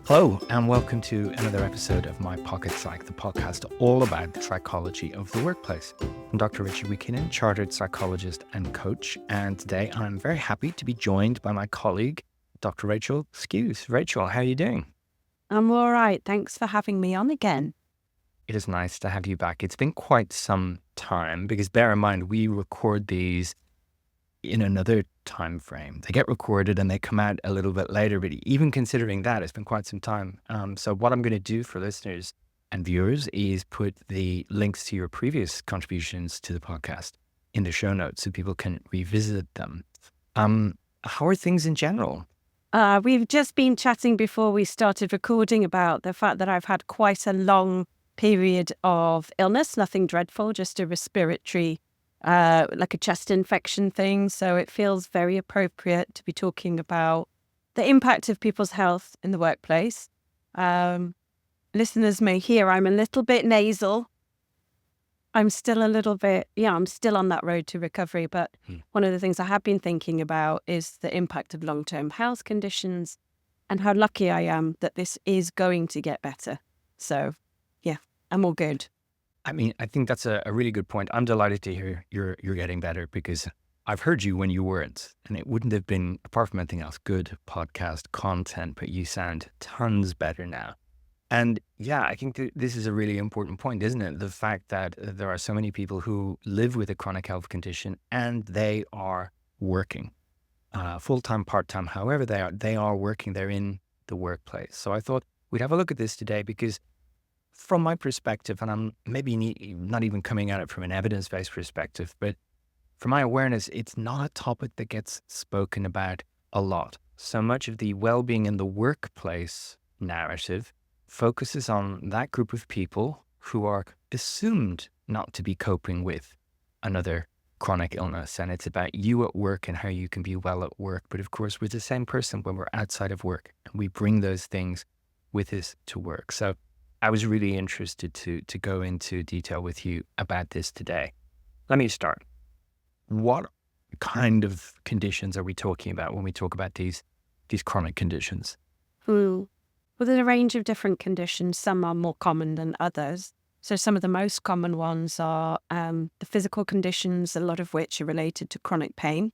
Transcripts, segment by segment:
Hello, and welcome to another episode of My Pocket Psych, the podcast all about the psychology of the workplace. I'm Dr. Richard Wiekinen, chartered psychologist and coach, and today I'm very happy to be joined by my colleague, Dr. Rachael Skews. Rachael, how are you doing? I'm all right. Thanks for having me on again. It is nice to have you back. It's been quite some time because bear in mind, we record these in another time frame. They get recorded and they come out a little bit later, but even considering that, it's been quite some time. So what I'm going to do for listeners and viewers is put the links to your previous contributions to the podcast in the show notes so people can revisit them. How are things in general? We've just been chatting before we started recording about the fact that I've had quite a long period of illness, nothing dreadful, just a respiratory like a chest infection thing. So it feels very appropriate to be talking about the impact of people's health in the workplace. Listeners may hear I'm a little bit nasal. I'm still I'm still on that road to recovery. But one of the things I have been thinking about is the impact of long-term health conditions and how lucky I am that this is going to get better. So yeah, I'm all good. I mean, I think that's a really good point. I'm delighted to hear you're getting better because I've heard you when you weren't, and it wouldn't have been, apart from anything else, good podcast content, but you sound tons better now. And yeah, I think this is a really important point, isn't it? The fact that there are so many people who live with a chronic health condition and they are working, full-time, part-time, however they are working, they're in the workplace. So I thought we'd have a look at this today because from my perspective, and I'm maybe not even coming at it from an evidence-based perspective, but from my awareness, it's not a topic that gets spoken about a lot. So much of the well-being in the workplace narrative focuses on that group of people who are assumed not to be coping with another chronic illness. And it's about you at work and how you can be well at work. But of course, we're the same person when we're outside of work, and we bring those things with us to work. So I was really interested to go into detail with you about this today. Let me start. What kind of conditions are we talking about when we talk about these chronic conditions? Well, there's a range of different conditions. Some are more common than others. So some of the most common ones are the physical conditions, a lot of which are related to chronic pain.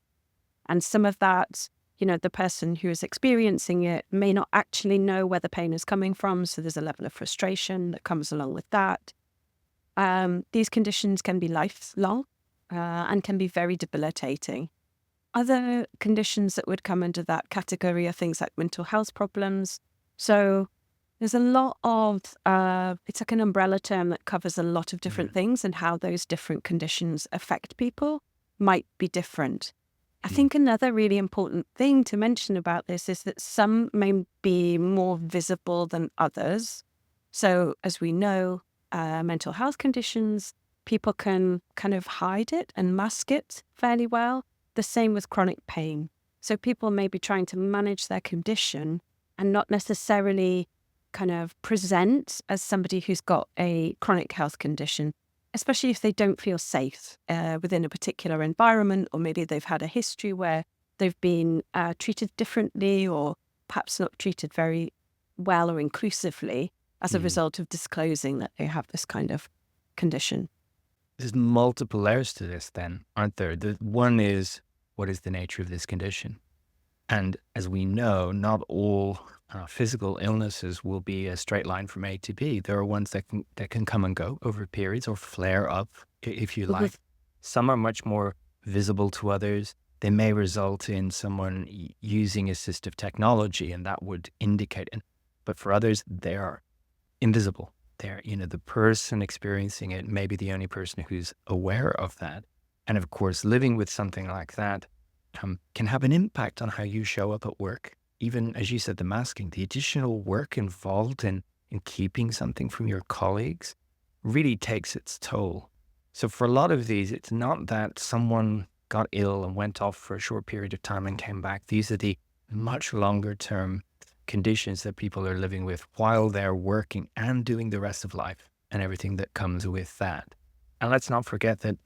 And some of that, the person who is experiencing it may not actually know where the pain is coming from. So there's a level of frustration that comes along with that. These conditions can be lifelong and can be very debilitating. Other conditions that would come under that category are things like mental health problems. So there's a lot of, it's like an umbrella term that covers a lot of different things, and how those different conditions affect people might be different. I think another really important thing to mention about this is that some may be more visible than others. So as we know, mental health conditions, people can kind of hide it and mask it fairly well. The same with chronic pain. So people may be trying to manage their condition and not necessarily kind of present as somebody who's got a chronic health condition, especially if they don't feel safe within a particular environment, or maybe they've had a history where they've been treated differently or perhaps not treated very well or inclusively as a result of disclosing that they have this kind of condition. There's multiple layers to this then, aren't there? The one is, what is the nature of this condition? And as we know, not all physical illnesses will be a straight line from A to B. There are ones that can come and go over periods or flare up, if you like. Some are much more visible to others. They may result in someone using assistive technology, and that would indicate. But for others, they are invisible. They're, the person experiencing it may be the only person who's aware of that. And of course, living with something like that can have an impact on how you show up at work. Even, as you said, the masking, the additional work involved in keeping something from your colleagues really takes its toll. So for a lot of these, it's not that someone got ill and went off for a short period of time and came back. These are the much longer term conditions that people are living with while they're working and doing the rest of life and everything that comes with that. And let's not forget that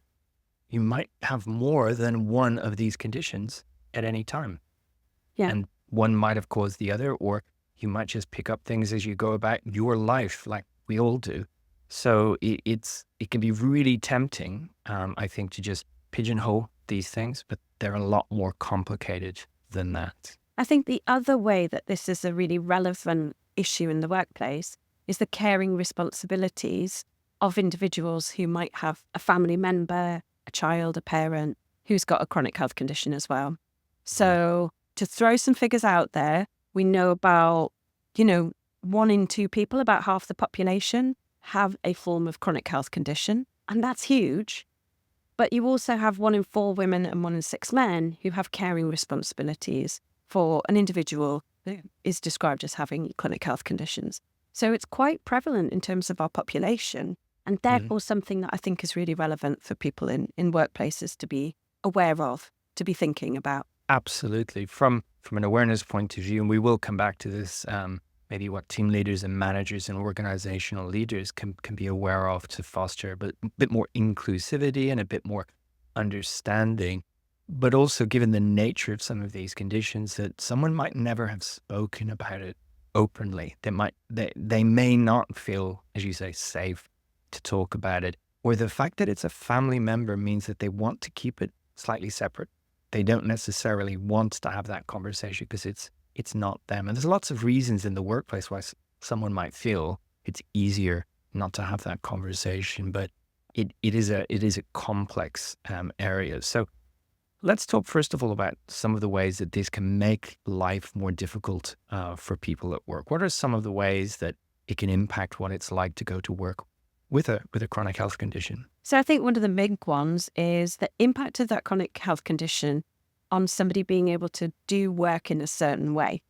you might have more than one of these conditions at any time. Yeah. And one might have caused the other, or You might just pick up things as you go about your life, like we all do. So it can be really tempting, I think, to just pigeonhole these things, but they're a lot more complicated than that. I think the other way that this is a really relevant issue in the workplace is the caring responsibilities of individuals who might have a family member, a child, a parent who's got a chronic health condition as well. So to throw some figures out there, we know about, 1 in 2 people, about half the population, have a form of chronic health condition. And that's huge. But you also have 1 in 4 women and 1 in 6 men who have caring responsibilities for an individual who is described as having chronic health conditions. So it's quite prevalent in terms of our population, and therefore something that I think is really relevant for people in workplaces to be aware of, to be thinking about. Absolutely. From an awareness point of view, and we will come back to this, maybe what team leaders and managers and organizational leaders can be aware of to foster a bit more inclusivity and a bit more understanding. But also, given the nature of some of these conditions, that someone might never have spoken about it openly. They may not feel, as you say, safe to talk about it, or the fact that it's a family member means that they want to keep it slightly separate. They don't necessarily want to have that conversation because it's not them. And there's lots of reasons in the workplace why someone might feel it's easier not to have that conversation, but it is a complex area. So let's talk first of all about some of the ways that this can make life more difficult for people at work. What are some of the ways that it can impact what it's like to go to work with a chronic health condition? So I think one of the big ones is the impact of that chronic health condition on somebody being able to do work in a certain way.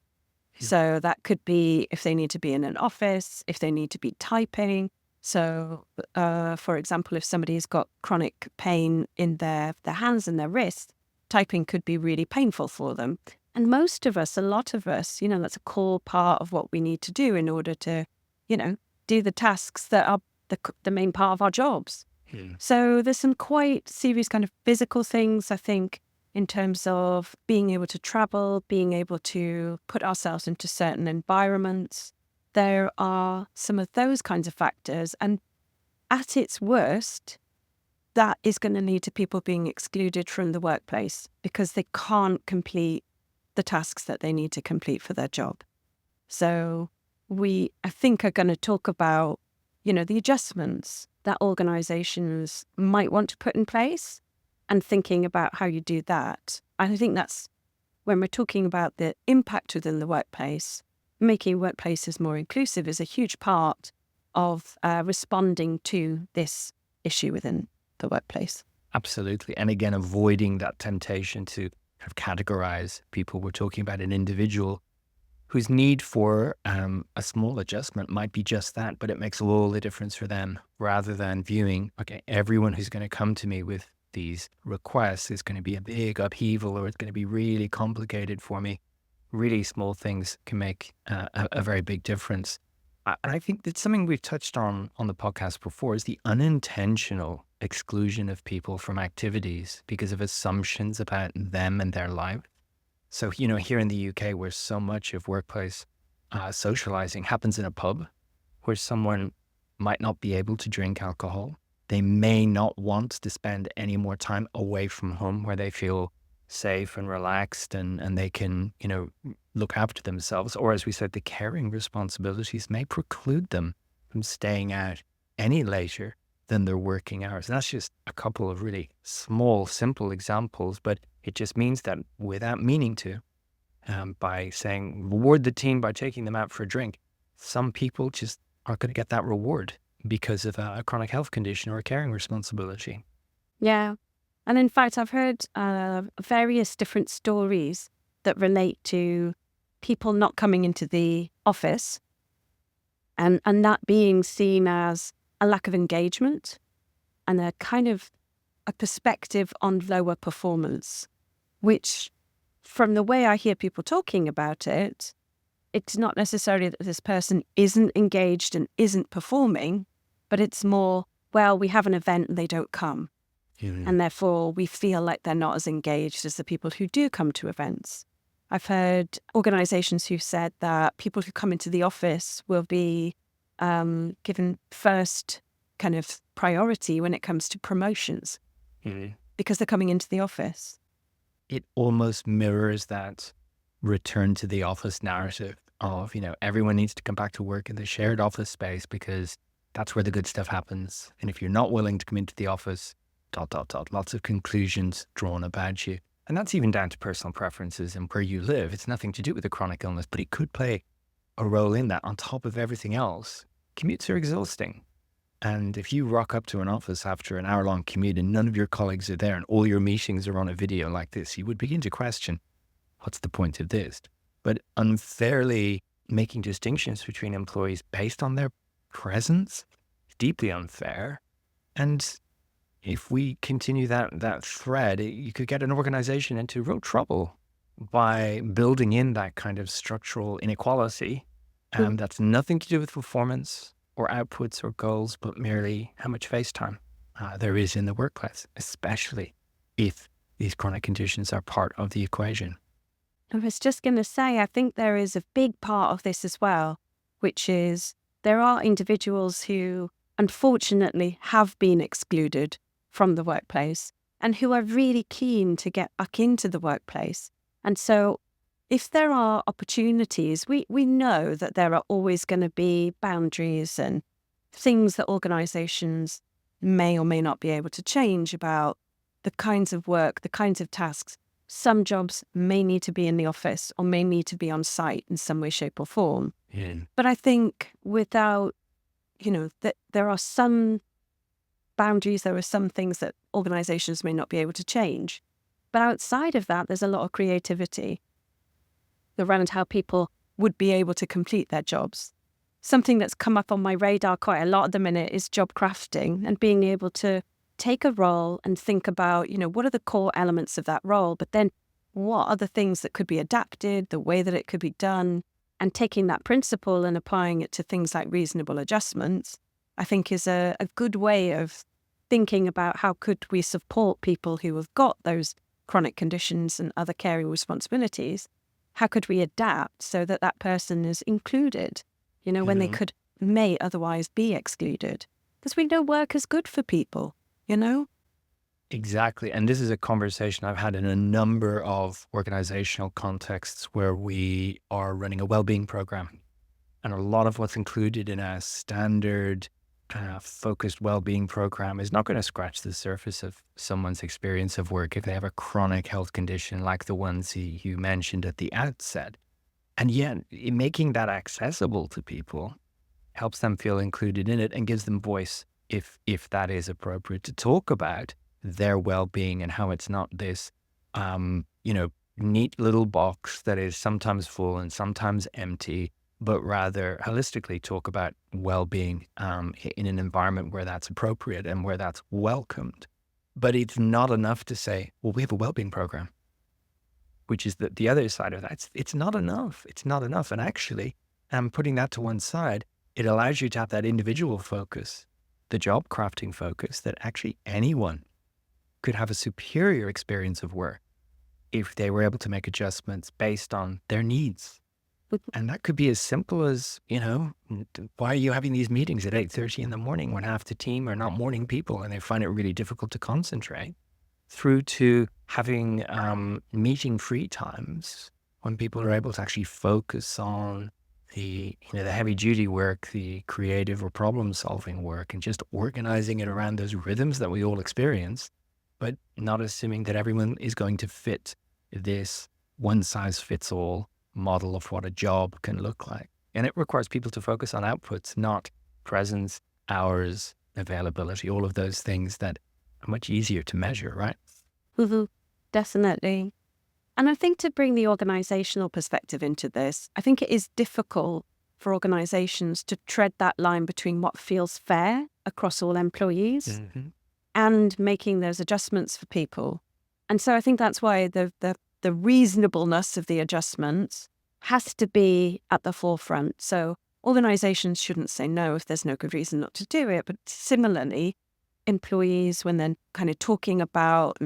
So that could be if they need to be in an office, if they need to be typing. So, for example, if somebody's got chronic pain in their hands and their wrists, typing could be really painful for them. And most of us, a lot of us, that's a core part of what we need to do in order to, do the tasks that are the main part of our jobs. So there's some quite serious kind of physical things, I think, in terms of being able to travel, being able to put ourselves into certain environments. There are some of those kinds of factors. And at its worst, that is going to lead to people being excluded from the workplace because they can't complete the tasks that they need to complete for their job. So we, I think, are going to talk about, the adjustments that organizations might want to put in place and thinking about how you do that. And I think that's when we're talking about the impact within the workplace, making workplaces more inclusive is a huge part of responding to this issue within the workplace. Absolutely. And again, avoiding that temptation to kind of categorize people. We're talking about an individual whose need for a small adjustment might be just that, but it makes all the difference for them, rather than viewing, okay, everyone who's going to come to me with these requests is going to be a big upheaval, or it's going to be really complicated for me. Really small things can make a very big difference. And I think that's something we've touched on the podcast before, is the unintentional exclusion of people from activities because of assumptions about them and their life. So, here in the UK, where so much of workplace socializing happens in a pub, where someone might not be able to drink alcohol, they may not want to spend any more time away from home where they feel safe and relaxed and they can, look after themselves. Or as we said, the caring responsibilities may preclude them from staying out any later than their working hours. And that's just a couple of really small, simple examples, but it just means that without meaning to, by saying reward the team by taking them out for a drink, some people just aren't going to get that reward because of a chronic health condition or a caring responsibility. Yeah. And in fact, I've heard various different stories that relate to people not coming into the office and that being seen as a lack of engagement and a kind of a perspective on lower performance, which from the way I hear people talking about it, it's not necessarily that this person isn't engaged and isn't performing, but it's more, well, we have an event and they don't come. And therefore we feel like they're not as engaged as the people who do come to events. I've heard organizations who said that people who come into the office will be given first kind of priority when it comes to promotions because they're coming into the office. It almost mirrors that return to the office narrative of, everyone needs to come back to work in the shared office space because that's where the good stuff happens. And if you're not willing to come into the office, ... lots of conclusions drawn about you. And that's even down to personal preferences and where you live. It's nothing to do with a chronic illness, but it could play a role in that on top of everything else. Commutes are exhausting. And if you rock up to an office after an hour-long commute and none of your colleagues are there and all your meetings are on a video like this, you would begin to question, what's the point of this? But unfairly making distinctions between employees based on their presence is deeply unfair. And if we continue that thread, you could get an organization into real trouble by building in that kind of structural inequality. That's nothing to do with performance or outputs or goals, but merely how much face time there is in the workplace, especially if these chronic conditions are part of the equation. I was just going to say, I think there is a big part of this as well, which is there are individuals who unfortunately have been excluded from the workplace and who are really keen to get back into the workplace. And so if there are opportunities, we know that there are always going to be boundaries and things that organizations may or may not be able to change about the kinds of work, the kinds of tasks. Some jobs may need to be in the office or may need to be on site in some way, shape or form. Yeah. But I think without, that there are some boundaries, there are some things that organizations may not be able to change. But outside of that, there's a lot of creativity around how people would be able to complete their jobs. Something that's come up on my radar quite a lot at the minute is job crafting and being able to take a role and think about, what are the core elements of that role, but then what are the things that could be adapted, the way that it could be done, and taking that principle and applying it to things like reasonable adjustments, I think is a good way of thinking about how could we support people who have got those chronic conditions and other caring responsibilities. How could we adapt so that that person is included, when they may otherwise be excluded? Because we know work is good for people, Exactly. And this is a conversation I've had in a number of organizational contexts where we are running a well-being program. And a lot of what's included in a standard focused well-being program is not going to scratch the surface of someone's experience of work if they have a chronic health condition like the ones you mentioned at the outset. And yet, making that accessible to people helps them feel included in it and gives them voice if that is appropriate to talk about their well-being and how it's not this, neat little box that is sometimes full and sometimes empty, but rather holistically talk about well-being in an environment where that's appropriate and where that's welcomed. But it's not enough to say, well, we have a well-being program, which is the other side of that. It's not enough. It's not enough. And actually, putting that to one side, it allows you to have that individual focus, the job crafting focus, that actually anyone could have a superior experience of work if they were able to make adjustments based on their needs. And that could be as simple as, why are you having these meetings at 8:30 in the morning when half the team are not morning people and they find it really difficult to concentrate, through to having meeting free times when people are able to actually focus on the heavy duty work, the creative or problem solving work, and just organizing it around those rhythms that we all experience, but not assuming that everyone is going to fit this one size fits all model of what a job can look like. And it requires people to focus on outputs, not presence, hours, availability, all of those things that are much easier to measure, right? Definitely. And I think to bring the organizational perspective into this, I think it is difficult for organizations to tread that line between what feels fair across all employees and making those adjustments for people. And so I think that's why the reasonableness of the adjustments has to be at the forefront. So organizations shouldn't say no if there's no good reason not to do it. But similarly, employees, when they're kind of talking about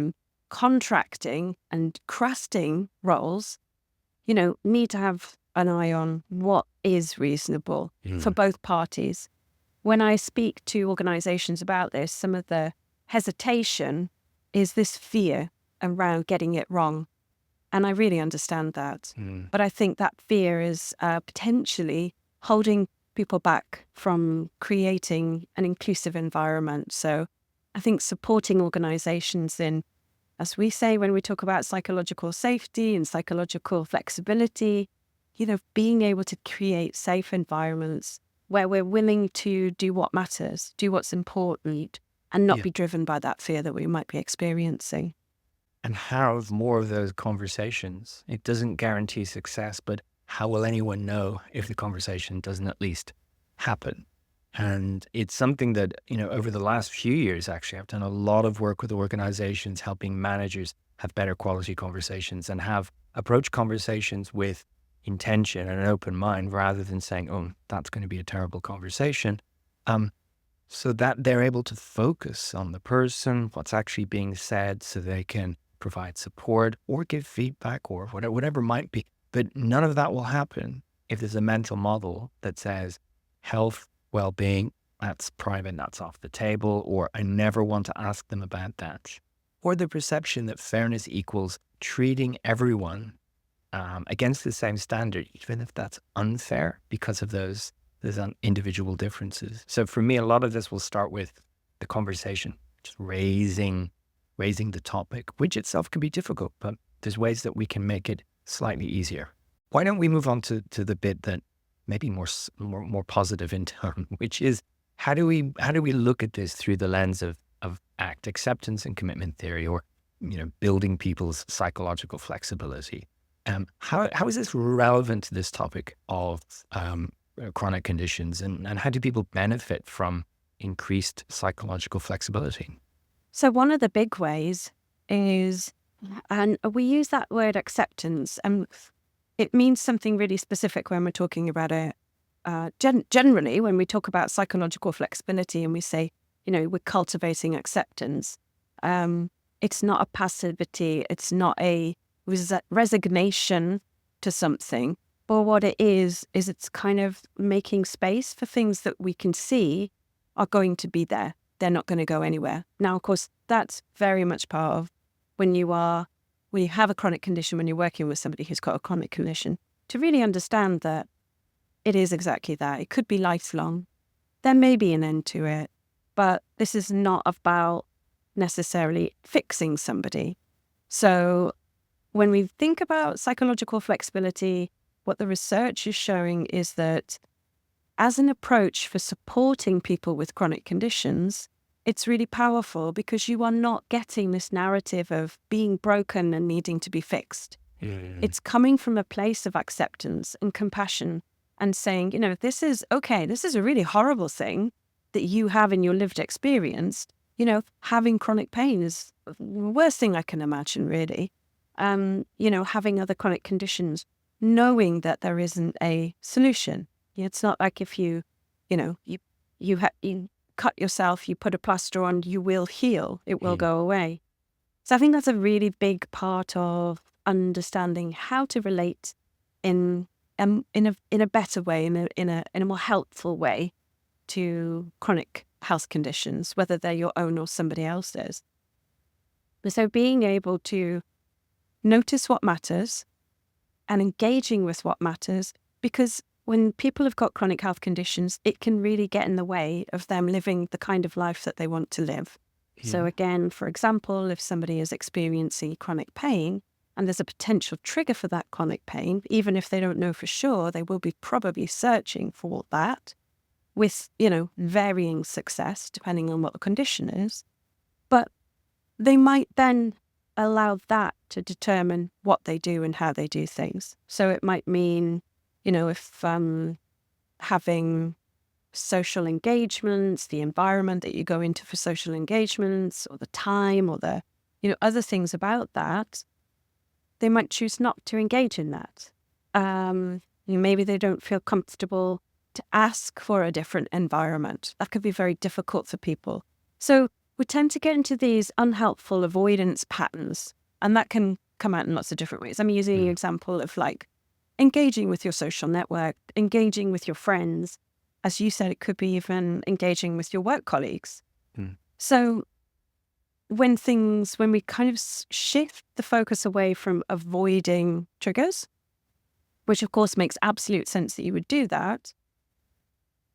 contracting and crafting roles, need to have an eye on what is reasonable for both parties. When I speak to organizations about this, some of the hesitation is this fear around getting it wrong. And I really understand that. But I think that fear is potentially holding people back from creating an inclusive environment. So I think supporting organizations in, as we say when we talk about psychological safety and psychological flexibility, being able to create safe environments where we're willing to do what matters, do what's important, and not be driven by that fear that we might be experiencing. And have more of those conversations. It doesn't guarantee success, but how will anyone know if the conversation doesn't at least happen? And it's something that, over the last few years, actually, I've done a lot of work with organizations, helping managers have better quality conversations and have approach conversations with intention and an open mind rather than saying, oh, that's going to be a terrible conversation. So that they're able to focus on the person, what's actually being said, so they can provide support or give feedback or whatever might be. But none of that will happen if there's a mental model that says health, well-being, that's private, that's off the table, or I never want to ask them about that. Or the perception that fairness equals treating everyone against the same standard, even if that's unfair because of those individual differences. So for me, a lot of this will start with the conversation, just raising the topic, which itself can be difficult, but there's ways that we can make it slightly easier. Why don't we move on to the bit that maybe more positive in tone, which is how do we look at this through the lens of ACT, acceptance and commitment theory, or building people's psychological flexibility? How is this relevant to this topic of chronic conditions, and how do people benefit from increased psychological flexibility? So one of the big ways is, and we use that word acceptance, and it means something really specific when we're talking about it. Generally, when we talk about psychological flexibility and we say, we're cultivating acceptance, it's not a passivity, it's not a resignation to something. But what it is it's kind of making space for things that we can see are going to be there. They're not going to go anywhere. Now, of course, that's very much part of when you have a chronic condition, when you're working with somebody who's got a chronic condition, to really understand that it is exactly that. It could be lifelong. There may be an end to it, but this is not about necessarily fixing somebody. So when we think about psychological flexibility, what the research is showing is that as an approach for supporting people with chronic conditions, it's really powerful because you are not getting this narrative of being broken and needing to be fixed. It's coming from a place of acceptance and compassion and saying, this is okay. This is a really horrible thing that you have in your lived experience. Having chronic pain is the worst thing I can imagine, really. Having other chronic conditions, knowing that there isn't a solution. It's not like if you cut yourself, you put a plaster on, you will heal. It will go away. So I think that's a really big part of understanding how to relate in a better way, in a more helpful way to chronic health conditions, whether they're your own or somebody else's. So being able to notice what matters and engaging with what matters, because when people have got chronic health conditions, it can really get in the way of them living the kind of life that they want to live. Yeah. So again, for example, if somebody is experiencing chronic pain and there's a potential trigger for that chronic pain, even if they don't know for sure, they will be probably searching for that with, varying success depending on what the condition is. But they might then allow that to determine what they do and how they do things. So it might mean, if having social engagements, the environment that you go into for social engagements, or the time, or the, other things about that, they might choose not to engage in that. Maybe they don't feel comfortable to ask for a different environment. That could be very difficult for people. So we tend to get into these unhelpful avoidance patterns, and that can come out in lots of different ways. I'm using an example of engaging with your social network, engaging with your friends. As you said, it could be even engaging with your work colleagues. Mm. So when we kind of shift the focus away from avoiding triggers, which of course makes absolute sense that you would do that,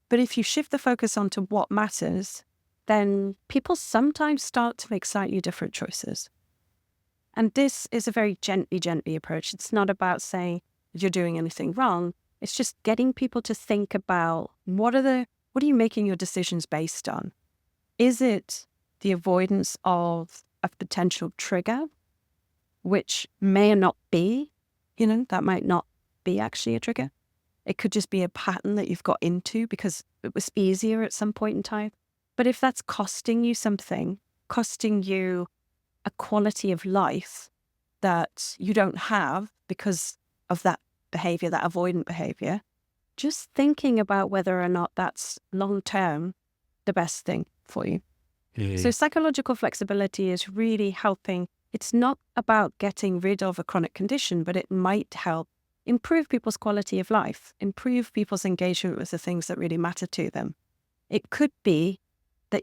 but if you shift the focus onto what matters, then people sometimes start to make slightly different choices. And this is a very gently approach. It's not about saying you're doing anything wrong. It's just getting people to think about what are you making your decisions based on? Is it the avoidance of a potential trigger, which may or not be, that might not be actually a trigger. It could just be a pattern that you've got into because it was easier at some point in time. But if that's costing you something, costing you a quality of life that you don't have because of that behavior, that avoidant behavior, just thinking about whether or not that's long-term the best thing for you. Yeah. So psychological flexibility is really helping. It's not about getting rid of a chronic condition, but it might help improve people's quality of life, improve people's engagement with the things that really matter to them. It could be that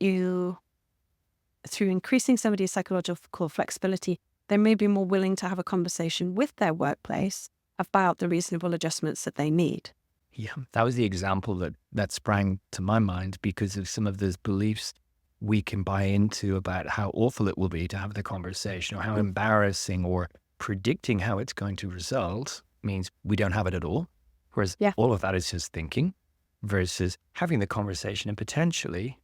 through increasing somebody's psychological flexibility, they may be more willing to have a conversation with their workplace about the reasonable adjustments that they need. Yeah, that was the example that sprang to my mind because of some of those beliefs we can buy into about how awful it will be to have the conversation or how embarrassing or predicting how it's going to result means we don't have it at all. Whereas Yeah. all of that is just thinking versus having the conversation and potentially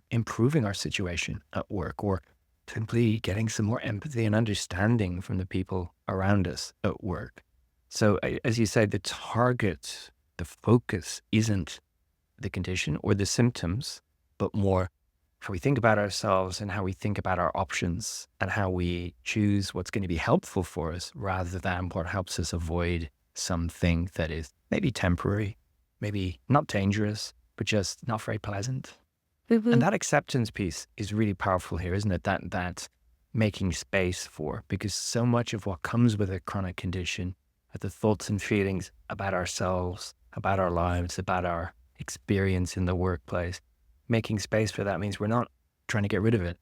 improving our situation at work or simply getting some more empathy and understanding from the people around us at work. So as you say, the target, the focus isn't the condition or the symptoms, but more how we think about ourselves and how we think about our options and how we choose what's going to be helpful for us rather than what helps us avoid something that is maybe temporary, maybe not dangerous, but just not very pleasant. Mm-hmm. And that acceptance piece is really powerful here, isn't it? That making space for, because so much of what comes with a chronic condition are the thoughts and feelings about ourselves, about our lives, about our experience in the workplace. Making space for that means we're not trying to get rid of it.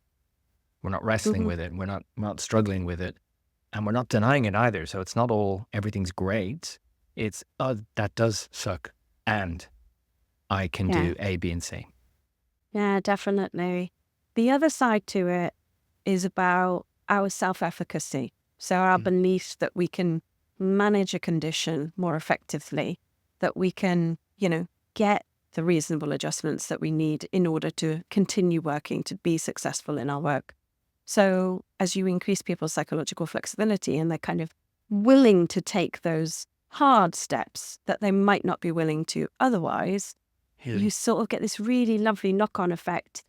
We're not wrestling with it. We're not struggling with it. And we're not denying it either. So it's not all everything's great. It's, that does suck. And I can do A, B, and C. Yeah, definitely. The other side to it is about our self-efficacy. So our belief that we can manage a condition more effectively, that we can, get the reasonable adjustments that we need in order to continue working, to be successful in our work. So as you increase people's psychological flexibility and they're kind of willing to take those hard steps that they might not be willing to otherwise, you sort of get this really lovely knock-on effect,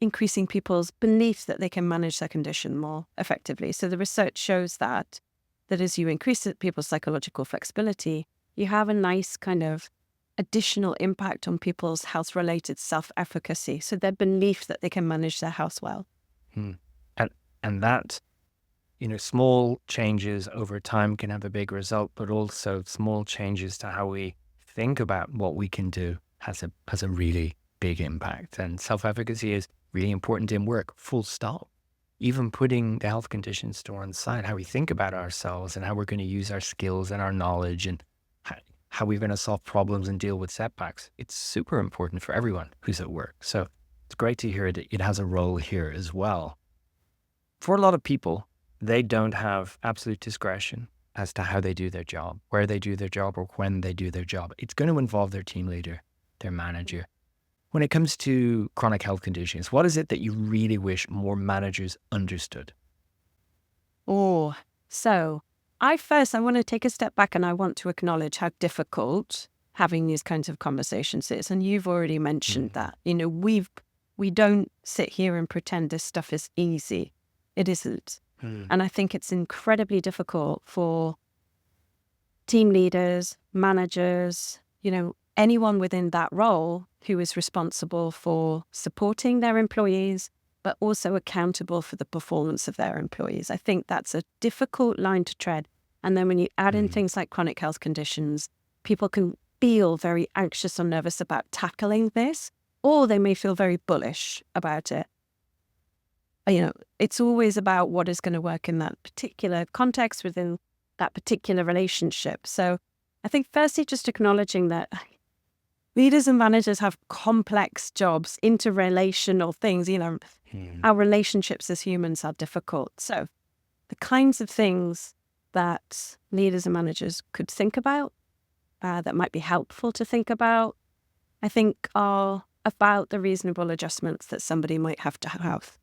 increasing people's belief that they can manage their condition more effectively. So the research shows that as you increase people's psychological flexibility, you have a nice kind of additional impact on people's health-related self-efficacy. So their belief that they can manage their health well. And that, small changes over time can have a big result, but also small changes to how we think about what we can do has a really big impact. And self-efficacy is really important in work, full stop. Even putting the health conditions to one side, how we think about ourselves and how we're going to use our skills and our knowledge and how we're going to solve problems and deal with setbacks. It's super important for everyone who's at work. So it's great to hear that it has a role here as well. For a lot of people, they don't have absolute discretion as to how they do their job, where they do their job, or when they do their job. It's going to involve their team leader, their manager. When it comes to chronic health conditions, what is it that you really wish more managers understood? So I want to take a step back and I want to acknowledge how difficult having these kinds of conversations is. And you've already mentioned that, we don't sit here and pretend this stuff is easy. It isn't. And I think it's incredibly difficult for team leaders, managers, anyone within that role who is responsible for supporting their employees, but also accountable for the performance of their employees. I think that's a difficult line to tread. And then when you add in Mm. things like chronic health conditions, people can feel very anxious or nervous about tackling this, or they may feel very bullish about it. It's always about what is going to work in that particular context within that particular relationship. So I think firstly, just acknowledging that leaders and managers have complex jobs, interrelational things. Our relationships as humans are difficult. So the kinds of things that leaders and managers could think about that might be helpful to think about, I think, are about the reasonable adjustments that somebody might have to have.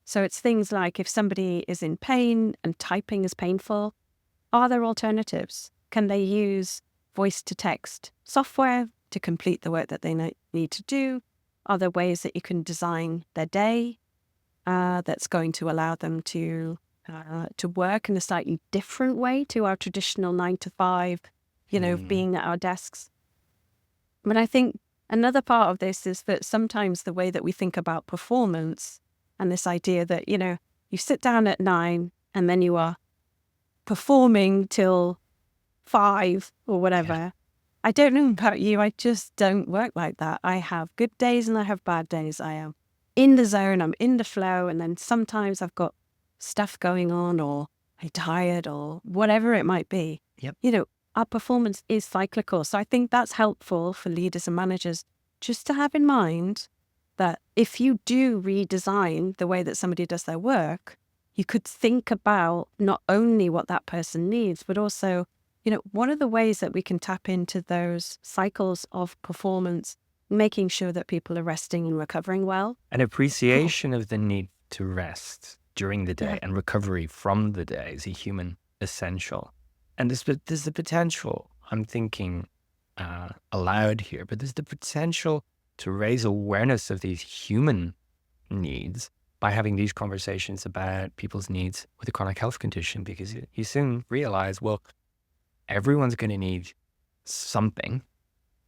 So it's things like if somebody is in pain and typing is painful, are there alternatives? Can they use voice-to-text software to complete the work that they need to do? Are there ways that you can design their day that's going to allow them to work in a slightly different way to our traditional 9 to 5, being at our desks? But I think another part of this is that sometimes the way that we think about performance and this idea that, you sit down at 9 and then you are performing till 5 or whatever. Yeah. I don't know about you. I just don't work like that. I have good days and I have bad days. I am in the zone, I'm in the flow. And then sometimes I've got stuff going on or I'm tired or whatever it might be. Yep. Our performance is cyclical. So I think that's helpful for leaders and managers just to have in mind that if you do redesign the way that somebody does their work, you could think about not only what that person needs, but also, what are the ways that we can tap into those cycles of performance, making sure that people are resting and recovering well. An appreciation of the need to rest during the day Yeah. and recovery from the day is a human essential. And there's the potential, I'm thinking aloud here, but there's the potential to raise awareness of these human needs by having these conversations about people's needs with a chronic health condition, because you soon realize, well, everyone's going to need something.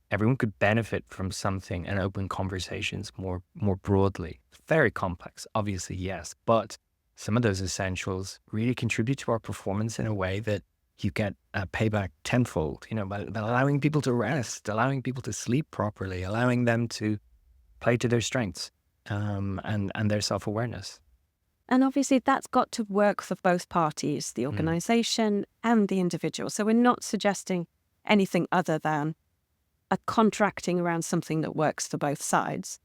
Everyone could benefit from something and open conversations more broadly. Very complex, obviously, yes, but some of those essentials really contribute to our performance in a way that you get payback tenfold, by allowing people to rest, allowing people to sleep properly, allowing them to play to their strengths and their self-awareness. And obviously that's got to work for both parties, the organization and the individual. So we're not suggesting anything other than a contracting around something that works for both sides.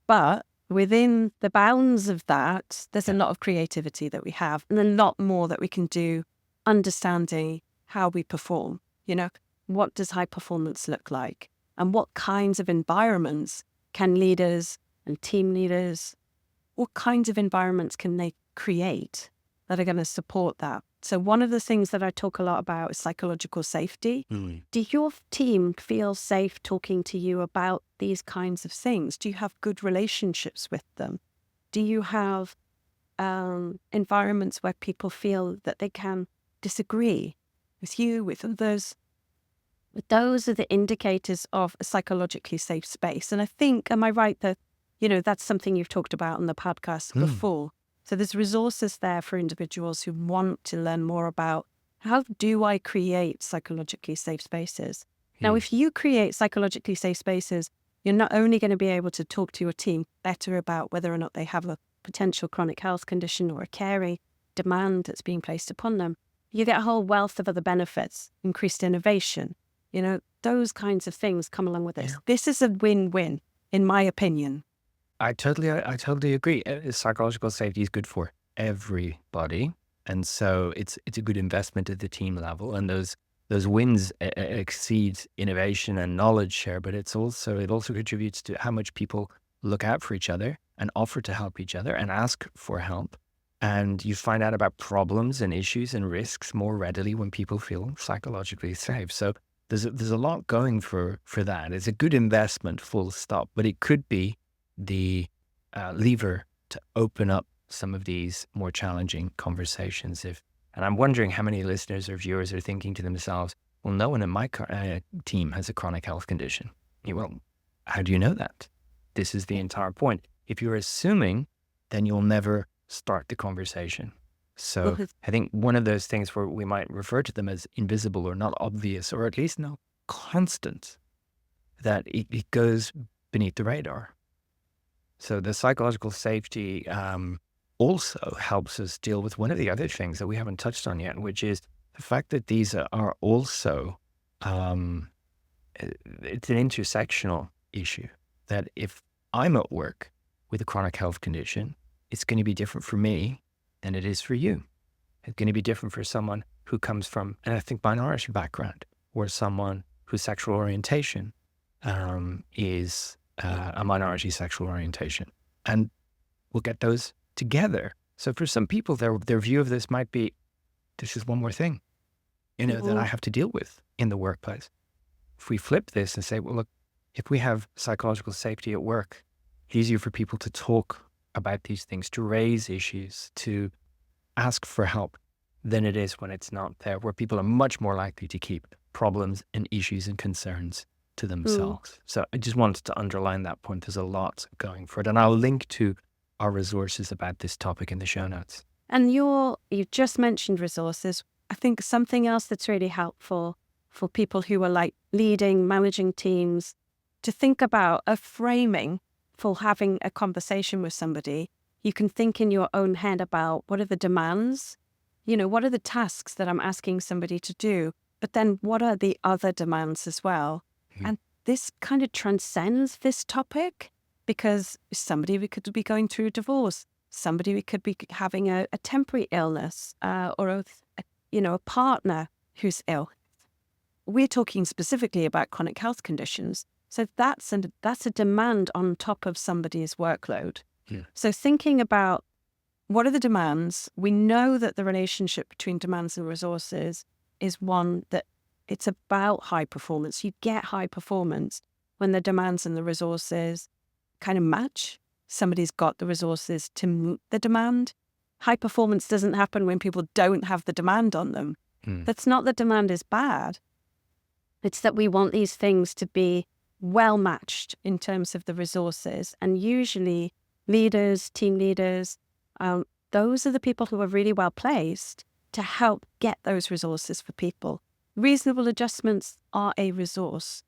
But within the bounds of that, there's a lot of creativity that we have and a lot more that we can do understanding how we perform. What does high performance look like? And what kinds of environments can leaders and team leaders, what kinds of environments can they create that are going to support that? So one of the things that I talk a lot about is psychological safety. Do your team feel safe talking to you about these kinds of things? Do you have good relationships with them? Do you have environments where people feel that they can disagree with you, with others? Those are the indicators of a psychologically safe space. And I think, am I right that, that's something you've talked about on the podcast before? So there's resources there for individuals who want to learn more about how do I create psychologically safe spaces? Now, if you create psychologically safe spaces, you're not only going to be able to talk to your team better about whether or not they have a potential chronic health condition or a caring demand that's being placed upon them, you get a whole wealth of other benefits, increased innovation. Those kinds of things come along with this. Yeah. This is a win-win, in my opinion. I totally agree. Psychological safety is good for everybody, and so it's a good investment at the team level. And those wins exceed innovation and knowledge share, but it also contributes to how much people look out for each other and offer to help each other and ask for help. And you find out about problems and issues and risks more readily when people feel psychologically safe. So there's a lot going for that. It's a good investment, full stop. But it could be the lever to open up some of these more challenging conversations. And I'm wondering how many listeners or viewers are thinking to themselves, well, no one in my team has a chronic health condition. Well, how do you know that? This is the entire point. If you're assuming, then you'll never start the conversation. So I think one of those things where we might refer to them as invisible or not obvious, or at least not constant, that it goes beneath the radar. So the psychological safety also helps us deal with one of the other things that we haven't touched on yet, which is the fact that these are also, it's an intersectional issue. That if I'm at work with a chronic health condition, it's going to be different for me than it is for you. It's going to be different for someone who comes from an ethnic minority background, or someone whose sexual orientation is a minority sexual orientation. And we'll get those together. So for some people, their view of this might be, this is one more thing, that I have to deal with in the workplace. If we flip this and say, well, look, if we have psychological safety at work, it's easier for people to talk about these things, to raise issues, to ask for help than it is when it's not there, where people are much more likely to keep problems and issues and concerns to themselves. So I just wanted to underline that point. There's a lot going for it. And I'll link to our resources about this topic in the show notes. And you just mentioned resources. I think something else that's really helpful for people who are like leading, managing teams, to think about a framing for having a conversation with somebody. You can think in your own head about what are the demands, what are the tasks that I'm asking somebody to do, but then what are the other demands as well? And this kind of transcends this topic, because somebody we could be going through a divorce, somebody we could be having a temporary illness, or a partner who's ill. We're talking specifically about chronic health conditions. So that's a demand on top of somebody's workload. Yeah. So thinking about what are the demands, we know that the relationship between demands and resources is one that it's about high performance. You get high performance when the demands and the resources kind of match. Somebody's got the resources to meet the demand. High performance doesn't happen when people don't have the demand on them. That's not that demand is bad. It's that we want these things to be well matched in terms of the resources. And usually leaders, team leaders, those are the people who are really well placed to help get those resources for people. Reasonable adjustments are a resource.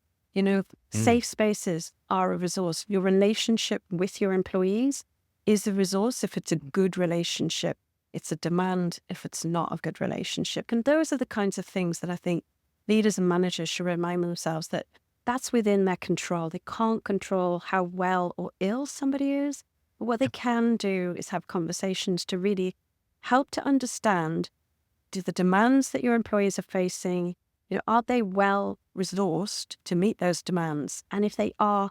Safe spaces are a resource. Your relationship with your employees is a resource if it's a good relationship. It's a demand if it's not a good relationship. And those are the kinds of things that I think leaders and managers should remind themselves that that's within their control. They can't control how well or ill somebody is. But what they can do is have conversations to really help to understand, do the demands that your employees are facing, are they well resourced to meet those demands? And if they are,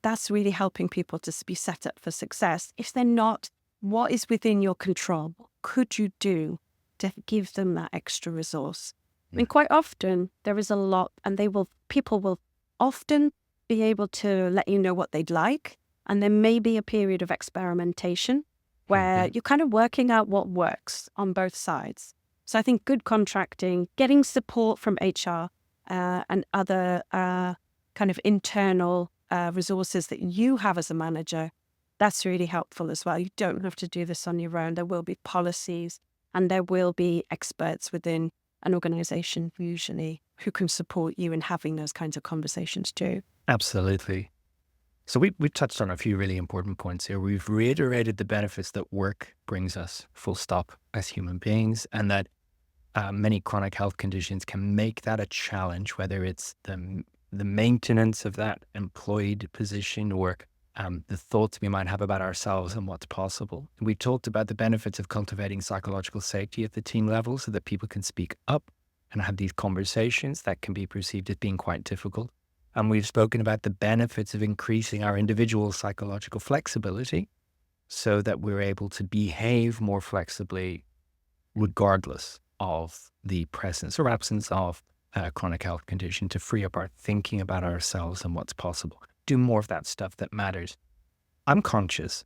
that's really helping people to be set up for success. If they're not, what is within your control? What could you do to give them that extra resource? I mean, quite often there is a lot, and people will often be able to let you know what they'd like. And there may be a period of experimentation where you're kind of working out what works on both sides. So I think good contracting, getting support from HR and other kind of internal resources that you have as a manager, that's really helpful as well. You don't have to do this on your own. There will be policies and there will be experts within an organization usually who can support you in having those kinds of conversations too. Absolutely. So we've touched on a few really important points here. We've reiterated the benefits that work brings us, full stop, as human beings, and that many chronic health conditions can make that a challenge, whether it's the maintenance of that employed position or the thoughts we might have about ourselves and what's possible. We talked about the benefits of cultivating psychological safety at the team level so that people can speak up and have these conversations that can be perceived as being quite difficult. And we've spoken about the benefits of increasing our individual psychological flexibility so that we're able to behave more flexibly regardless of the presence or absence of a chronic health condition, to free up our thinking about ourselves and what's possible. Do more of that stuff that matters. I'm conscious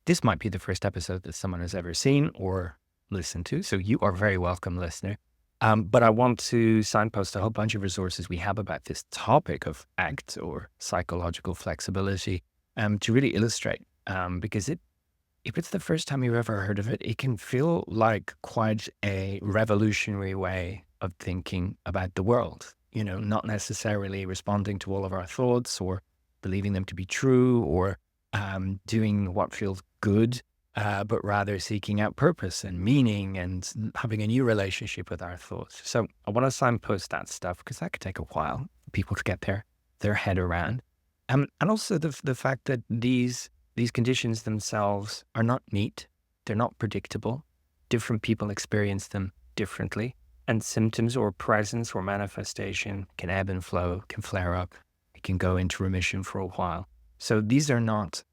this might be the first episode that someone has ever seen or listened to, so you are very welcome, listener. But I want to signpost a whole bunch of resources we have about this topic of ACT or psychological flexibility to really illustrate, because if it's the first time you've ever heard of it, it can feel like quite a revolutionary way of thinking about the world. Not necessarily responding to all of our thoughts or believing them to be true or doing what feels good, but rather seeking out purpose and meaning and having a new relationship with our thoughts. So I want to signpost that stuff because that could take a while for people to get their head around. And also the fact that these conditions themselves are not neat. They're not predictable. Different people experience them differently. And symptoms or presence or manifestation can ebb and flow, can flare up. It can go into remission for a while. So these are not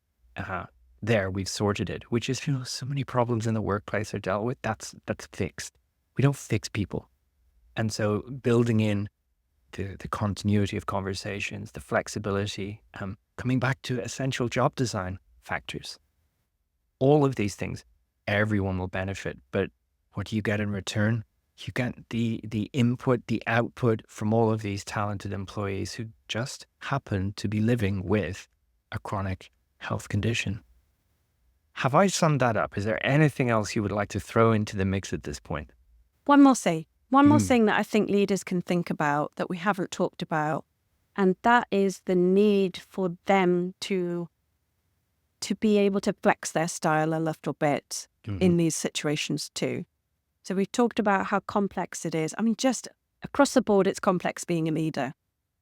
there. We've sorted it, which is, so many problems in the workplace are dealt with. That's fixed. We don't fix people. And so building in the continuity of conversations, the flexibility, coming back to essential job design factors. All of these things, everyone will benefit. But what do you get in return? You get the input, the output from all of these talented employees who just happen to be living with a chronic health condition. Have I summed that up? Is there anything else you would like to throw into the mix at this point? One more thing that I think leaders can think about that we haven't talked about, and that is the need for them to be able to flex their style a little bit in these situations too. So we've talked about how complex it is. I mean, just across the board, it's complex being a leader.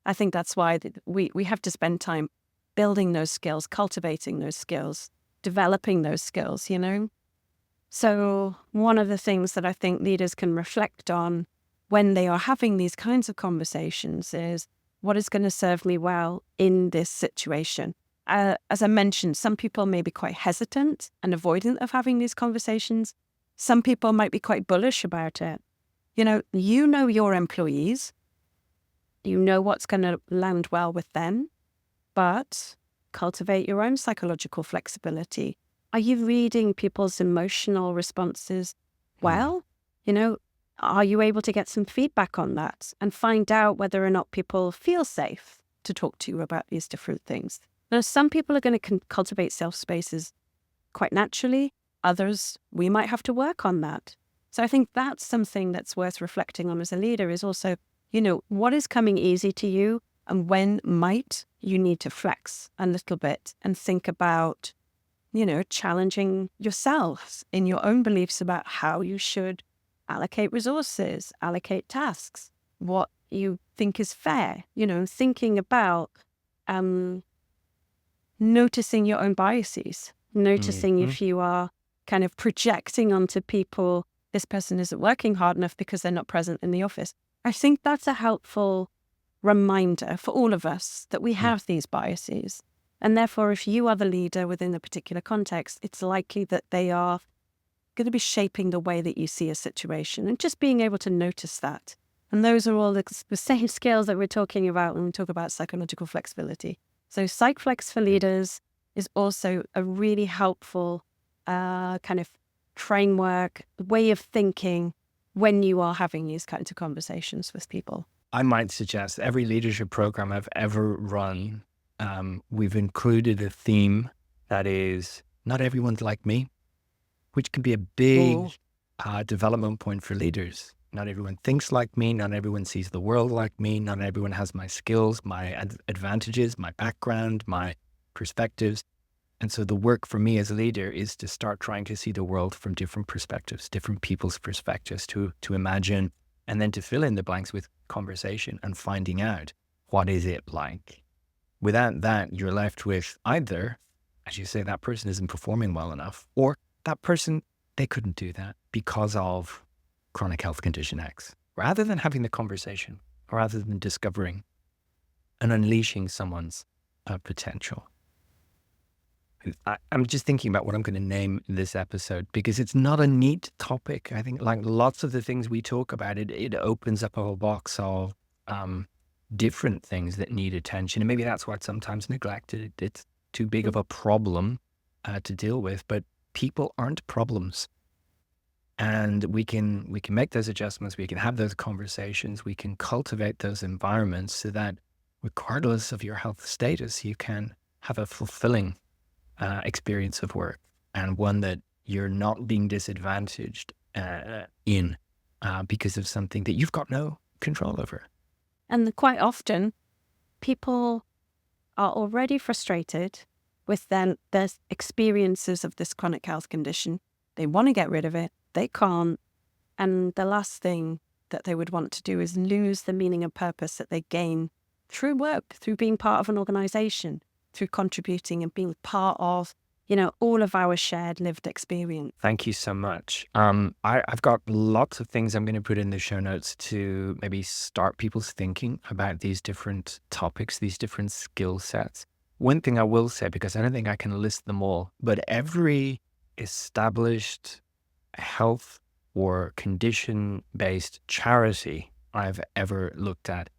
I think that's why we have to spend time building those skills, cultivating those skills, developing those skills, So one of the things that I think leaders can reflect on when they are having these kinds of conversations is what is going to serve me well in this situation. As I mentioned, some people may be quite hesitant and avoidant of having these conversations. Some people might be quite bullish about it. You know your employees. You know what's going to land well with them, but cultivate your own psychological flexibility. Are you reading people's emotional responses well? Are you able to get some feedback on that and find out whether or not people feel safe to talk to you about these different things? Now, some people are going to cultivate self spaces quite naturally. Others, we might have to work on that. So I think that's something that's worth reflecting on as a leader is also, what is coming easy to you and when might you need to flex a little bit and think about, challenging yourselves in your own beliefs about how you should allocate resources, allocate tasks, what you think is fair, thinking about noticing your own biases, noticing if you are kind of projecting onto people, this person isn't working hard enough because they're not present in the office. I think that's a helpful reminder for all of us that we have these biases. And therefore, if you are the leader within a particular context, it's likely that they are going to be shaping the way that you see a situation and just being able to notice that. And those are all the same skills that we're talking about when we talk about psychological flexibility. So PsychFlex for leaders is also a really helpful kind of framework, way of thinking when you are having these kinds of conversations with people. I might suggest every leadership program I've ever run, we've included a theme that is not everyone's like me, which can be a big development point for leaders. Not everyone thinks like me. Not everyone sees the world like me. Not everyone has my skills, my advantages, my background, my perspectives. And so the work for me as a leader is to start trying to see the world from different perspectives, different people's perspectives, to imagine, and then to fill in the blanks with conversation and finding out what is it like. Without that, you're left with either, as you say, that person isn't performing well enough, or that person, they couldn't do that because of chronic health condition X. Rather than having the conversation, rather than discovering and unleashing someone's potential. I'm just thinking about what I'm going to name this episode because it's not a neat topic. I think like lots of the things we talk about, it opens up a whole box of different things that need attention. And maybe that's why it's sometimes neglected. It's too big of a problem to deal with, but people aren't problems. And we can make those adjustments. We can have those conversations. We can cultivate those environments so that regardless of your health status, you can have a fulfilling experience of work and one that you're not being disadvantaged in because of something that you've got no control over. And quite often, people are already frustrated with their experiences of this chronic health condition. They want to get rid of it. They can't. And the last thing that they would want to do is lose the meaning and purpose that they gain through work, through being part of an organization, through contributing and being part of, all of our shared lived experience. Thank you so much. I've got lots of things I'm going to put in the show notes to maybe start people's thinking about these different topics, these different skill sets. One thing I will say, because I don't think I can list them all, but every established health or condition-based charity I've ever looked at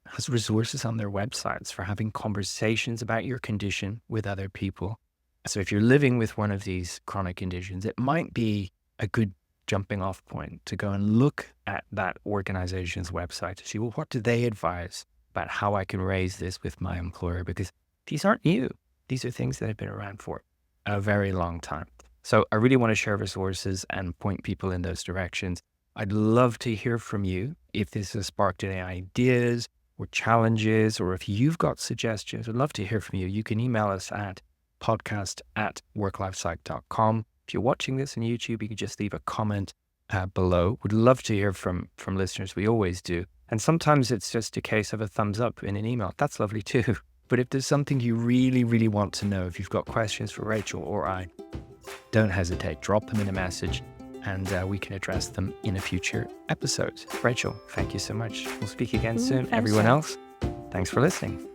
has resources on their websites for having conversations about your condition with other people. So if you're living with one of these chronic conditions, it might be a good jumping off point to go and look at that organization's website to see, well, what do they advise about how I can raise this with my employer? Because these aren't new. These are things that have been around for a very long time. So I really want to share resources and point people in those directions. I'd love to hear from you if this has sparked any ideas or challenges, or if you've got suggestions. I'd love to hear from you. You can email us at podcast@worklifepsych.com. If you're watching this on YouTube, you can just leave a comment below. We'd love to hear from listeners. We always do. And sometimes it's just a case of a thumbs up in an email. That's lovely too. But if there's something you really, really want to know, if you've got questions for Rachel or I, don't hesitate. Drop them in a message and we can address them in a future episode. Rachel, thank you so much. We'll speak again soon. Everyone else, thanks for listening.